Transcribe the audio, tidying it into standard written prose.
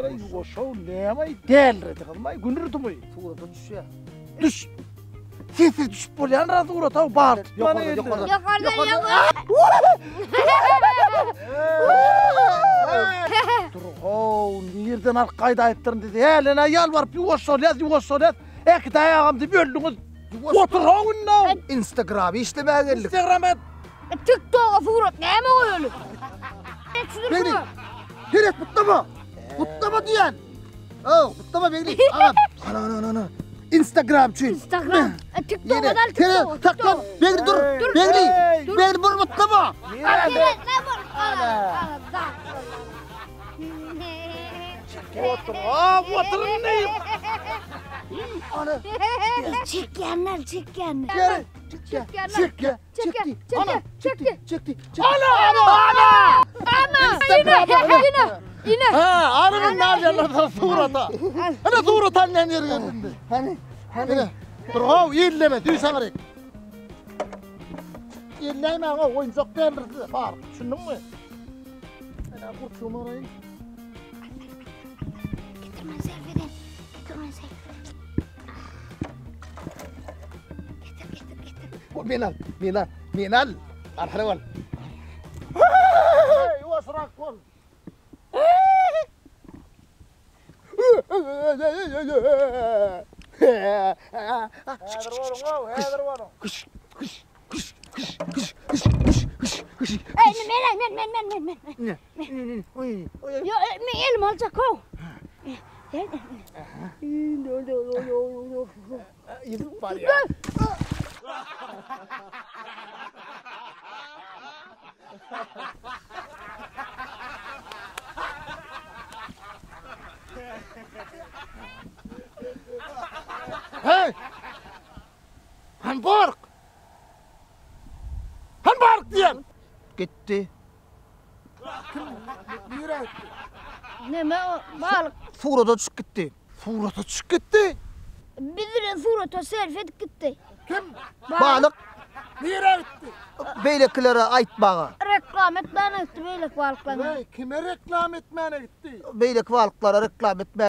Ara yoşav nemay delredi kılmay günürdümü. Tuğrata düş ya. Düş. Sesi düşüp bolyan razı uğra tav bağır. Yukarıda. Yukarıda. Durğav nereden arkayda ayıttırın dedi. Elena yalvarıp yoşav yaz. Ekte ayağımdı böldünüz. Oturağın nav. Instagram'ı işlemeye geldik. Instagram'a. TikTok'a Tuğrat neyme koyuyor? Beni. Hiret mutlama. Mutlama diyen. Oh mutlama beni. Ağam. Ana. Instagram çünkü. Instagram. TikTok'a Yine. dal TikTok'a. Taklam. Beni dur. Beni. Beni bunu mutlama. Oturun neyim? Ana. Çekyenler. Gel. Çekti. Ana! Yine. Ha, arımın nereden Tuğrata? Hani Tuğrata ne yerinde? Hani. Durğav iyilleme, düysen arayın. İyilleme ama oyuncak denirdi. Var, düşündün mü? Ana kurtulma orayı. Getirmen Seyfi'den. Getir. Minal. Arhaneval. Yuvasırak kol. Hedir varım. Men. Ya elim alacak o. Yedim var ya. Hey! Hamburg diyen. Gitti. Neme o balık. Tuğrata çık gitti. Tuğrata çık gitti. Bizire Tuğrat'a serfet gitti. Kim? Balık. Nereye gitti? Beylekilere ait bağı. Reklam etmeye gitti beylek balıklarına. Kime reklam etmeye gitti? Beylek balıklara reklam etmeye